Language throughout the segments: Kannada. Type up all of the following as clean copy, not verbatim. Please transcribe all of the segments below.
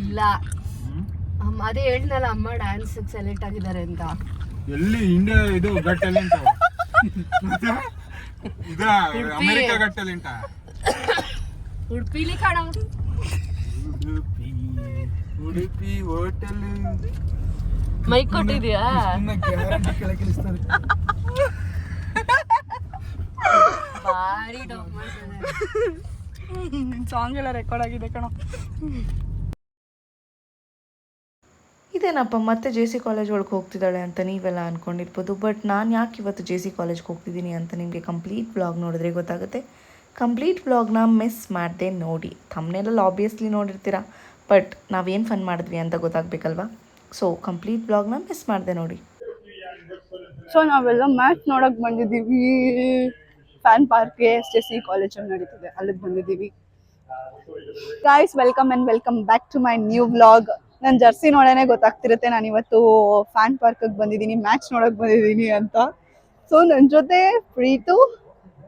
ಇಲ್ಲ ಅದೇ ಹೇಳ್ದಲ್ಲ ಅಮ್ಮ ಡ್ಯಾನ್ಸ್ ಸೆಲೆಕ್ಟ್ ಆಗಿದ್ದಾರೆ ಅಂತ. ಎಲ್ಲಿ ಇಂಡಿಯಾ ಇದು ಗಟ್ ಟ್ಯಾಲೆಂಟ್ ಇದ ಅಮೆರಿಕಾ ಗಟ್ ಟ್ಯಾಲೆಂಟ್ ಉಡುಪಿಲಿ ಕಾಣ ಉಡುಪಿ ಹೋಟೆಲ್ ಮೈಕ್ ಕೊಟ್ಟಿದ್ಯಾ? ಭಾರಿ ಡೌನ್ ಸಾಂಗ್ ಎಲ್ಲ ರೆಕಾರ್ಡ್ ಆಗಿದೆ ಕಣ. ಇದೇನಪ್ಪ ಮತ್ತೆ ಜೆ ಸಿ ಕಾಲೇಜ್ ಒಳಗೆ ಹೋಗ್ತಿದ್ದಾಳೆ ಅಂತ ನೀವೆಲ್ಲ ಅಂದ್ಕೊಂಡಿರ್ಬೋದು. ಬಟ್ ನಾನು ಯಾಕೆ ಇವತ್ತು ಜೆ ಸಿ ಕಾಲೇಜ್ಗೆ ಹೋಗ್ತಿದ್ದೀನಿ ಅಂತ ನಿಮಗೆ ಕಂಪ್ಲೀಟ್ ವ್ಲಾಗ್ ನೋಡಿದ್ರೆ ಗೊತ್ತಾಗುತ್ತೆ. ಕಂಪ್ಲೀಟ್ ವ್ಲಾಗ್ನ ಮಿಸ್ ಮಾಡಿದೆ ನೋಡಿ. ಥಂಬ್ನೇಲಲ್ಲಿ ಆಬ್ವಿಯಸ್ಲಿ ನೋಡಿರ್ತೀರ, ಬಟ್ ನಾವೇನು ಫನ್ ಮಾಡಿದ್ವಿ ಅಂತ ಗೊತ್ತಾಗಬೇಕಲ್ವಾ. ಸೊ ಕಂಪ್ಲೀಟ್ ವ್ಲಾಗ್ನ ಮಿಸ್ ಮಾಡಿದೆ ನೋಡಿ. ಸೊ ನಾವೆಲ್ಲ ಮ್ಯಾಚ್ ನೋಡೋಕೆ ಬಂದಿದ್ದೀವಿ. ಫ್ಯಾನ್ ಪಾರ್ಕ್ಗೆ ಎಸ್ ಜೆ ಸಿ ಕಾಲೇಜಲ್ಲಿ ನಡೀತಿದೆ, ಅಲ್ಲಿಗೆ ಬಂದಿದ್ದೀವಿ. Guys welcome and welcome back to my new vlog. ನನ್ನ ಜರ್ಸಿ ನೋಡೋಣ ಗೊತ್ತಾಗ್ತಿರುತ್ತೆ ನಾನು ಇವತ್ತು ಫ್ಯಾನ್ ಪಾರ್ಕಿಗೆ ಬಂದಿದ್ದೀನಿ, ಮ್ಯಾಚ್ ನೋಡೋಕೆ ಬಂದಿದ್ದೀನಿ ಅಂತ. ಸೊ ನನ್ನ ಜೊತೆ ಪ್ರೀತು,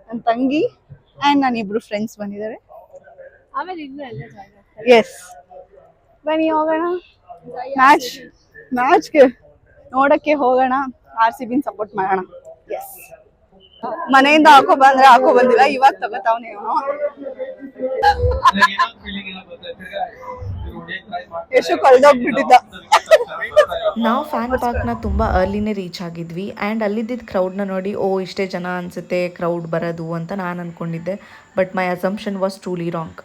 ನನ್ನ ತಂಗಿ ಆ್ಯಂಡ್ ನನ್ನ ಇಬ್ಬರು ಫ್ರೆಂಡ್ಸ್ ಬಂದಿದ್ದಾರೆ. ಎಸ್ ಬನ್ನಿ ಹೋಗೋಣ ಮ್ಯಾಚ್ಗೆ ನೋಡೋಕ್ಕೆ ಹೋಗೋಣ. RCB ಸಪೋರ್ಟ್ ಮಾಡೋಣ. ಎಸ್ ಮನೆಯಿಂದ ಹಾಕೋ ಬಂದಿಲ್ಲ, ಇವಾಗ ತಗೋತಾವನೆ ಅವನು. ಎಷ್ಟು ಕಳ್ದೋಗ್ಬಿಟ್ಟಿದ್ದ. ನಾವು ಫ್ಯಾನ್ ಪಾರ್ಕ್ನ ತುಂಬ ಅರ್ಲಿನೇ ರೀಚ್ ಆಗಿದ್ವಿ ಆ್ಯಂಡ್ ಅಲ್ಲಿದ್ದ ಕ್ರೌಡ್ನ ನೋಡಿ ಇಷ್ಟೇ ಜನ ಅನಿಸುತ್ತೆ ಕ್ರೌಡ್ ಬರೋದು ಅಂತ ನಾನು ಅಂದ್ಕೊಂಡಿದ್ದೆ. But my assumption was truly wrong.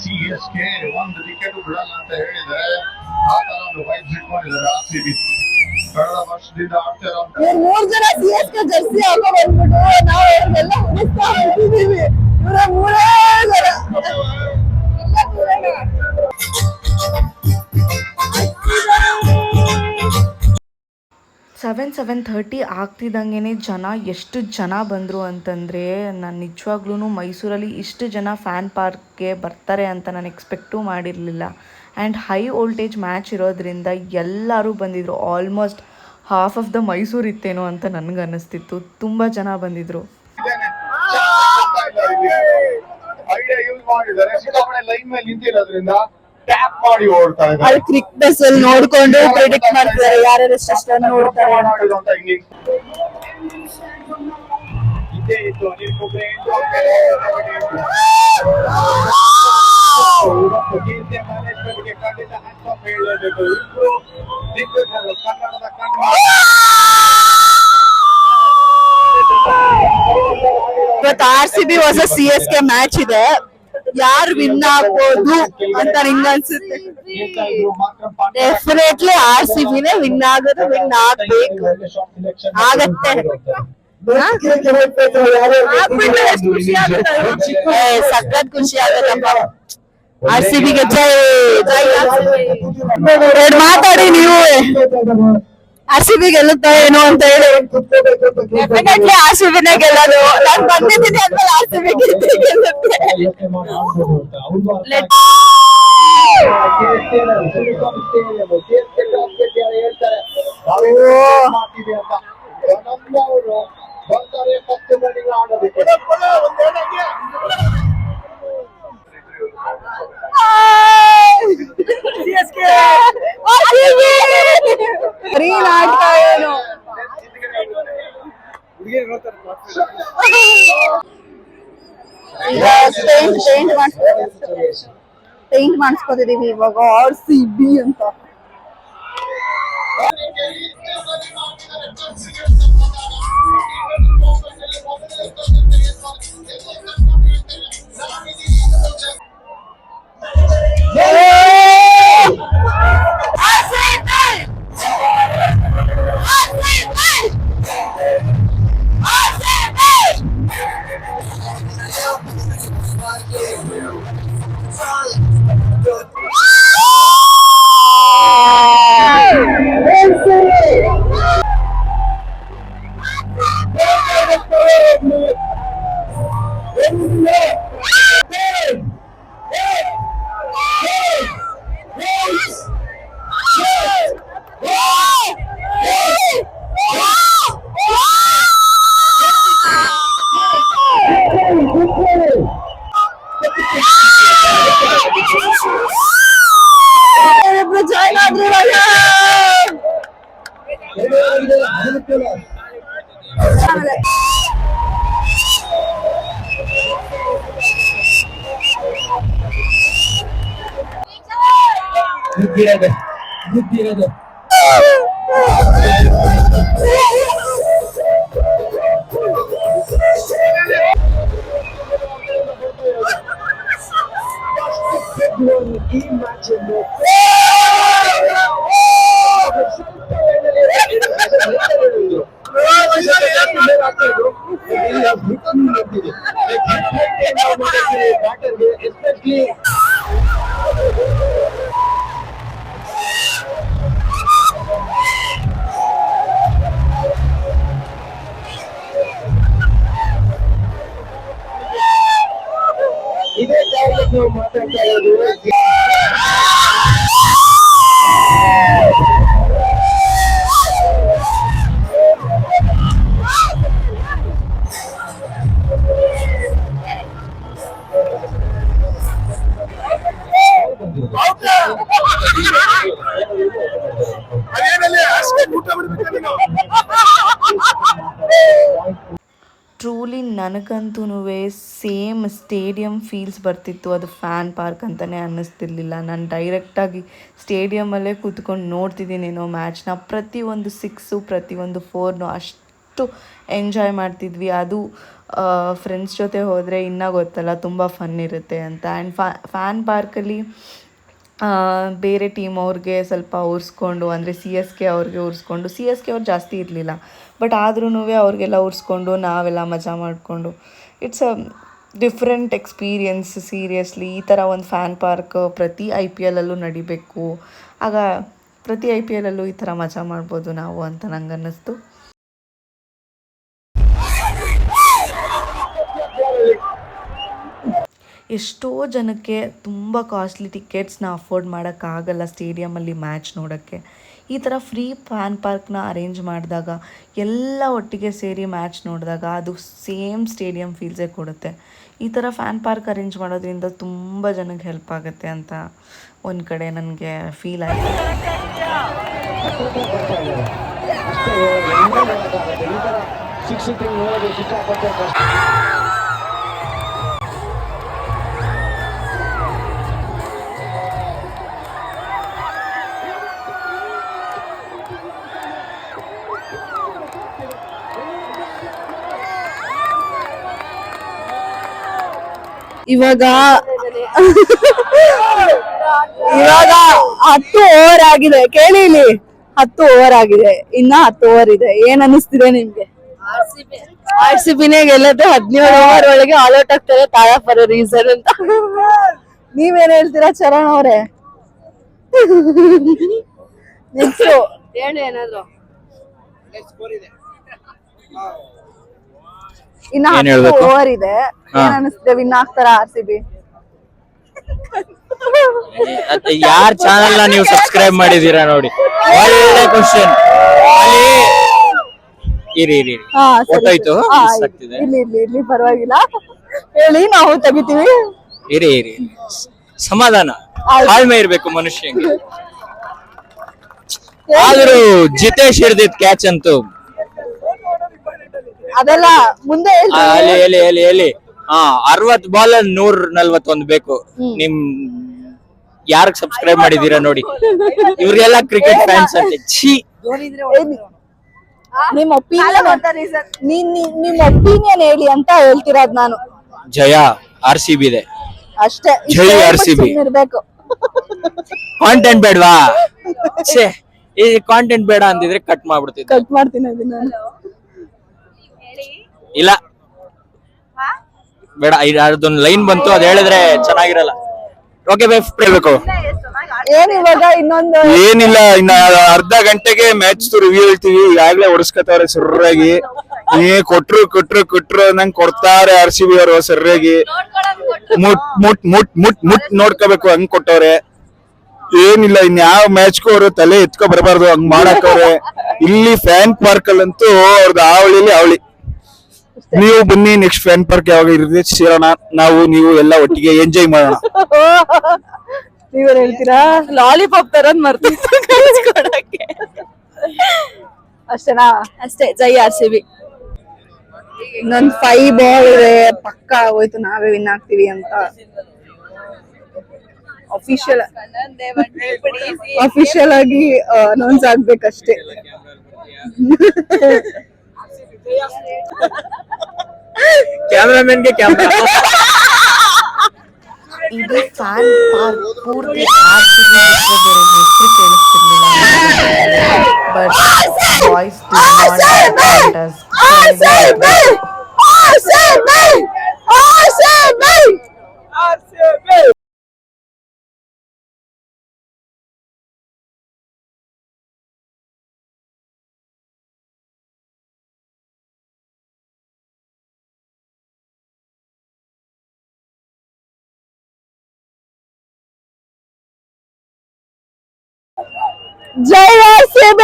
CSK ಒಂದು ವಿಕೆಟ್ ಬಿಡಲ್ಲ ಅಂತ ಹೇಳಿದ್ರೆ ಆ ತರ ಒಂದು ವೈಟ್ ಇಟ್ಕೊಂಡಿದ್ದಾರೆ RCB. ಕಳೆದ ವರ್ಷದಿಂದ ಆಡ್ತಿರೋ 3 ಜನ CSK ಜರ್ಸಿ ಹಾಕೋ ಬಂದ್ಬಿಟ್ಟು ನಾವು ಅವ್ರನ್ನೆಲ್ಲ ಹುಡುಕ್ತಾ ಹೋಗ್ತಿದ್ದೀವಿ. ಇವರ 7:30 ಆಗ್ತಿದ್ದಂಗೆ ಜನ ಎಷ್ಟು ಜನ ಬಂದರು ಅಂತಂದರೆ, ನಾನು ನಿಜವಾಗ್ಲೂ ಮೈಸೂರಲ್ಲಿ ಇಷ್ಟು ಜನ ಫ್ಯಾನ್ ಪಾರ್ಕ್ಗೆ ಬರ್ತಾರೆ ಅಂತ ನಾನು ಎಕ್ಸ್ಪೆಕ್ಟೂ ಮಾಡಿರಲಿಲ್ಲ. ಆ್ಯಂಡ್ ಹೈ ವೋಲ್ಟೇಜ್ ಮ್ಯಾಚ್ ಇರೋದ್ರಿಂದ ಎಲ್ಲರೂ ಬಂದಿದ್ದರು. Almost half of the Mysuru ಇತ್ತೇನೋ ಅಂತ ನನಗೆ ಅನ್ನಿಸ್ತಿತ್ತು. ತುಂಬ ಜನ ಬಂದಿದ್ದರು. ಟ್ಯಾಪ್ ಮಾಡಿ ಓಡ್ತಾ ಇದ್ದಾರೆ. ಅಲ್ಲಿ ಕ್ರಿಕೆಟ್ ಅಲ್ಲಿ ನೋಡ್ಕೊಂಡು ಪ್ರೆಡಿಕ್ಟ್ ಮಾಡ್ತಾರೆ ಯಾರ್ಯಾರು ಎಷ್ಟು ನೋಡ್ತಾರೆ ಅಂತ. ಇದೇ ಇತ್ತು ಇವತ್ತು RCB ವರ್ಸಸ್ CSK ಮ್ಯಾಚ್ ಇದೆ. ಯಾರು ವಿನ್ ಆಗ್ಬೋದು ಅಂತ ನಿಂಗೆ ಅನ್ಸುತ್ತೆ? ಡೆಫಿನೆಟ್ಲಿ RCBನೇ ವಿನ್ ಆಗೋದು, ವಿನ್ ಆಗ್ಬೇಕು, ಆಗತ್ತೆ. ಸಖತ್ ಖುಷಿ ಆಗತ್ತಪ್ಪ. RCBಗೆ ಜೈ ಜೈ. ಮಾತಾಡಿ ನೀವು. RCB ಗೆಲ್ಲುತ್ತಾ ಏನೋ ಅಂತ ಹೇಳಿ. ಡೆಫಿನೆಟ್ಲಿ RCBನೇ ಗೆಲ್ಲೋದು. ನಾನು ಬಂದಿದ್ದೀನಿ ಅಂದ್ಮೇಲೆ RCB ಗೆಲ್ಲುತ್ತೆ. ನಾಟಕ ಏನು ಪೇಂಟ್ ಮಾಡಿಸ್ಕೊತಿದೀವಿ ಇವಾಗ RCB ಅಂತ. ಏನಾದ್ರೂ ಇವಾಗ ಇದೇ ಟಾರ್ಗೆಟ್ ನಾವು ಮಾತಾಡ್ತಾ ಇರೋದು. ಟ್ರೂಲಿ ನನಗಂತೂ ಸೇಮ್ ಸ್ಟೇಡಿಯಂ ಫೀಲ್ಸ್ ಬರ್ತಿತ್ತು. ಅದು ಫ್ಯಾನ್ ಪಾರ್ಕ್ ಅಂತಲೇ ಅನ್ನಿಸ್ತಿರ್ಲಿಲ್ಲ. ನಾನು ಡೈರೆಕ್ಟಾಗಿ ಸ್ಟೇಡಿಯಮಲ್ಲೇ ಕೂತ್ಕೊಂಡು ನೋಡ್ತಿದ್ದೀನೇನೋ ಮ್ಯಾಚ್ನ. ಪ್ರತಿಯೊಂದು ಸಿಕ್ಸು ಪ್ರತಿಯೊಂದು ಫೋರ್ನು ಅಷ್ಟು ಎಂಜಾಯ್ ಮಾಡ್ತಿದ್ವಿ. ಅದು ಫ್ರೆಂಡ್ಸ್ ಜೊತೆ ಹೋದರೆ ಇನ್ನೂ ಗೊತ್ತಲ್ಲ ತುಂಬ ಫನ್ ಇರುತ್ತೆ ಅಂತ. ಆ್ಯಂಡ್ ಫ್ಯಾನ್ ಪಾರ್ಕಲ್ಲಿ ಬೇರೆ ಟೀಮ್ ಅವ್ರಿಗೆ ಸ್ವಲ್ಪ ಉರ್ಸ್ಕೊಂಡು, ಅಂದರೆ CSK ಅವ್ರಿಗೆ ಉರ್ಸ್ಕೊಂಡು, CSK ಅವ್ರು ಜಾಸ್ತಿ ಇರಲಿಲ್ಲ ಬಟ್ ಆದ್ರೂ ಅವ್ರಿಗೆಲ್ಲ ಉರ್ಸ್ಕೊಂಡು ನಾವೆಲ್ಲ ಮಜಾ ಮಾಡಿಕೊಂಡು it's a different experience. Seriously ಈ ಥರ ಒಂದು ಫ್ಯಾನ್ ಪಾರ್ಕ್ ಪ್ರತಿ IPLಲ್ಲೂ ನಡಿಬೇಕು. ಆಗ ಪ್ರತಿ IPLಲ್ಲೂ ಈ ಥರ ಮಜಾ ಮಾಡ್ಬೋದು ನಾವು ಅಂತ ನಂಗೆ ಅನ್ನಿಸ್ತು. ಎಷ್ಟೋ ಜನಕ್ಕೆ ತುಂಬ ಕಾಸ್ಟ್ಲಿ ಟಿಕೆಟ್ಸ್ನ ಅಫೋರ್ಡ್ ಮಾಡೋಕ್ಕಾಗಲ್ಲ ಸ್ಟೇಡಿಯಮಲ್ಲಿ ಮ್ಯಾಚ್ ನೋಡೋಕ್ಕೆ. ಈ ಥರ ಫ್ರೀ ಫ್ಯಾನ್ ಪಾರ್ಕ್ನ ಅರೇಂಜ್ ಮಾಡಿದಾಗ ಎಲ್ಲ ಒಟ್ಟಿಗೆ ಸೇರಿ ಮ್ಯಾಚ್ ನೋಡಿದಾಗ ಅದು ಸೇಮ್ ಸ್ಟೇಡಿಯಂ ಫೀಲ್ಸೇ ಕೊಡುತ್ತೆ. ಈ ಥರ ಫ್ಯಾನ್ ಪಾರ್ಕ್ ಅರೇಂಜ್ ಮಾಡೋದ್ರಿಂದ ತುಂಬ ಜನಕ್ಕೆ ಹೆಲ್ಪ್ ಆಗುತ್ತೆ ಅಂತ ಒಂದು ಕಡೆ ನನಗೆ ಫೀಲ್ ಆಯಿತು. ಇವಾಗ 10 ಓವರ್ ಆಗಿದೆ. ಕೇಳಿ ಇಲ್ಲಿ 10 ಓವರ್ ಆಗಿದೆ, ಇನ್ನ 10 ಓವರ್ ಇದೆ. ಏನ್ ಅನಿಸ್ತಿದೆ ನಿಮ್ಗೆ? RCB ಗೆಲ್ಲತ್ತೆ. 17 ಓವರ್ ಒಳಗೆ ಆಲ್ ಔಟ್ ಆಗ್ತಾರೆ ತಾರಾ ಫಾರ್ ರೀಸನ್ ಅಂತ. ನೀವೇನ್ ಹೇಳ್ತೀರಾ ಚರಣ್ ಅವ್ರೆ? ನೆಕ್ಸ್ಟ್ ಹೇಳಿ ಏನಾದ್ರು. ಇನ್ನ 10 ಓವರ್ ಇದೆ. ಏನ್ ಅನಿಸ್ತಿದೆ? ವಿನ್ ಆಗ್ತಾರ RCB? ಯಾರ್ ಚಾನೆಲ್ ನ ನೀವು ಸಬ್ಸ್ಕ್ರೈಬ್ ಮಾಡಿದೀರಾ ನೋಡಿ. ಒಳ್ಳೆ ಕ್ವಶನ್. ಇರಿ ಗೊತ್ತಾಯ್ತು. ಇಲ್ಲಿ ಪರವಾಗಿಲ್ಲ, ಹೇಳಿ ನಾವು ತೆಗಿತೀವಿ. ಇರಿ ಸಮಾಧಾನ, ತಾಳ್ಮೆ ಇರ್ಬೇಕು ಮನುಷ್ಯಂಗೆ. ಆದ್ರೂ ಜಿತೇಶ್ ಹಿಡ್ದಿದ್ ಕ್ಯಾಚ್ ಅಂತೂ ಅದೆಲ್ಲ ಮುಂದೆ ಎಲ್ಲಿ 60 ಬಾಲ್ 141 ಬೇಕು. ನಿಮ್ ಯಾರಿಗೆ ಸಬ್ಸ್ಕ್ರೈಬ್ ಮಾಡಿದೀರಾ ನೋಡಿ. ಇವ್ರಿಗೆಲ್ಲ ಕ್ರಿಕೆಟ್ ಫ್ಯಾನ್ಸ್ ಅಂತ. ನಿಮ್ಮ ಒಪಿನಿಯನ್ ಹೇಳಿ ಅಂತ ಹೇಳ್ತಿರೋದ್ ನಾನು. ಜಯ RCB ಇದೆ ಅಷ್ಟೇ. ಜೈ RCB. ಇರ್ಬೇಕು. ಕಾಂಟೆಂಟ್ ಬೇಡವಾ? ಈ ಕಾಂಟೆಂಟ್ ಬೇಡ ಅಂದಿದ್ರೆ ಕಟ್ ಮಾಡ್ಬಿಡ್ತಿದ್ದೆ. ಕಟ್ ಮಾಡ್ತೀನಿ ಅದನ್ನ. ಇಲ್ಲ ಬೇಡ, ಅದೊಂದು ಲೈನ್ ಬಂತು, ಅದ್ ಹೇಳಿದ್ರೆ ಚೆನ್ನಾಗಿರಲ್ಲ. ಓಕೆ ಬೈ, ಹೇಳ್ಬೇಕು. ಏನ್ ಇವಾಗ ಇನ್ನೊಂದು ಏನಿಲ್ಲ, ಇನ್ನ ಅರ್ಧ ಗಂಟೆಗೆ ಮ್ಯಾಚ್ ರಿವ್ಯೂ ಹೇಳ್ತೀವಿ. ಈಗಾಗ್ಲೇ ಹೊಡಿಸ್ಕೊತಾವ್ರೆ ಸರ್ರಾಗಿ. ಕೊಟ್ರು ನಂಗೆ ಕೊಡ್ತಾರೆ RCB ಅವರು ಸರ್ರಾಗಿ. ಮುಟ್ ನೋಡ್ಕೋಬೇಕು, ಹಂಗ್ ಕೊಟ್ಟವ್ರೆ. ಏನಿಲ್ಲ, ಇನ್ಯಾವ ಮ್ಯಾಚ್ಗೂ ಅವರು ತಲೆ ಎತ್ಕೊ ಬರಬಾರ್ದು, ಹಂಗ್ ಮಾಡಕ್ಕವ್ರೆ. ಇಲ್ಲಿ ಫ್ಯಾನ್ ಪಾರ್ಕ್ ಅಲ್ಲಂತೂ ಅವ್ರದ್ದು ಅವಳಿ. ನೀವು ಬನ್ನಿ, ನೆಕ್ಸ್ಟ್ ಫ್ಯಾನ್ ಪಾರ್ಕ್ ಯಾವಾಗ ಇರುತ್ತೆ ಸೇರೋಣ. ನಾವು ನೀವು ಎಲ್ಲ ಒಟ್ಟಿಗೆ ಎಂಜಾಯ್ ಮಾಡೋಣ. ನೀವೇನ್ ಹೇಳ್ತೀರಾ? ಲಾಲಿಪಾಪ್ ತರದ್ ಮರ್ತು ಕೊಡಕ್ಕೆ ಅಷ್ಟೇನಾ? ಅಷ್ಟೇ. ಜೈ RCB. ನನ್ 5 ಬಾಲ್ ಇದೆ, ಪಕ್ಕ ಹೋಯ್ತು ನಾವೇ ವಿನ್ ಆಗ್ತೀವಿ ಅಂತ. ಅಫಿಷಿಯಲ್ ಆಗಿ ಅನೌನ್ಸ್ ಆಗ್ಬೇಕಷ್ಟೇ. ಕ್ಯಾಮ್ರಾಮನ್ಗೆ ಕ್ಯಾಮ್ರಾ. ಇದು ಫ್ಯಾನ್ ಪಾರ್ಕ್ ಪೂರ್ತಿ RCB ಬೇರೆ ಹೆಸರು ಕೇಳಿಸ್ತಿರ್ಲಿಲ್ಲ. ಬಟ್ ಬಾಯ್ಸ್ ಜೈ RCB!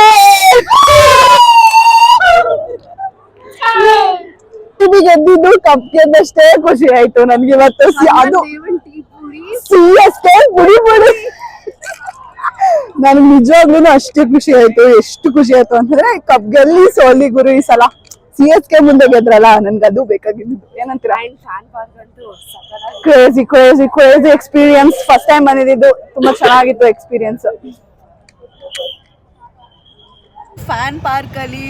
ಗೆದ್ದಿದ್ದು ಕಪ್ ಗೆದ್ದಷ್ಟೇ ಖುಷಿ ಆಯ್ತು ನನ್ಗೆ ಇವತ್ತು. ಅದು CSK ಪುಡಿ ಪುಡಿ. ನನ್ಗೆ ನಿಜವಾಗ್ಲೂ ಅಷ್ಟೇ ಖುಷಿ ಆಯ್ತು. ಎಷ್ಟು ಖುಷಿ ಆಯ್ತು ಅಂತಂದ್ರೆ ಕಪ್ ಗೆಲ್ಲಿ ಸೋಲಿ ಗುರು ಈ ಸಲ. CSK ಮುಂದೆ ಗೆದ್ರಲ್ಲ, ನನ್ಗೆ ಅದು ಬೇಕಾಗಿದ್ದು. ಏನಂತೀರಾ? Crazy crazy crazy experience. First time ಬಂದಿದ್ದು, ತುಂಬಾ ಚೆನ್ನಾಗಿತ್ತು ಎಕ್ಸ್ಪೀರಿಯನ್ಸ್. ಫ್ಯಾನ್ ಪಾರ್ಕಲ್ಲಿ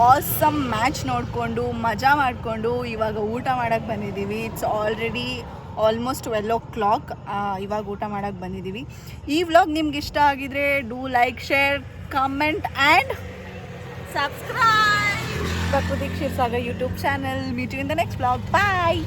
ಆಸಮ್ ಮ್ಯಾಚ್ ನೋಡಿಕೊಂಡು ಮಜಾ ಮಾಡಿಕೊಂಡು ಇವಾಗ ಊಟ ಮಾಡೋಕ್ಕೆ ಬಂದಿದ್ದೀವಿ. It's already almost 12 o'clock. ಇವಾಗ ಊಟ ಮಾಡೋಕ್ಕೆ ಬಂದಿದ್ದೀವಿ. ಈ ವ್ಲಾಗ್ ನಿಮ್ಗೆ ಇಷ್ಟ ಆಗಿದ್ರೆ do like, share, comment and subscribe Prakriti Kshirsagar YouTube channel. Meet you in the next vlog. Bye.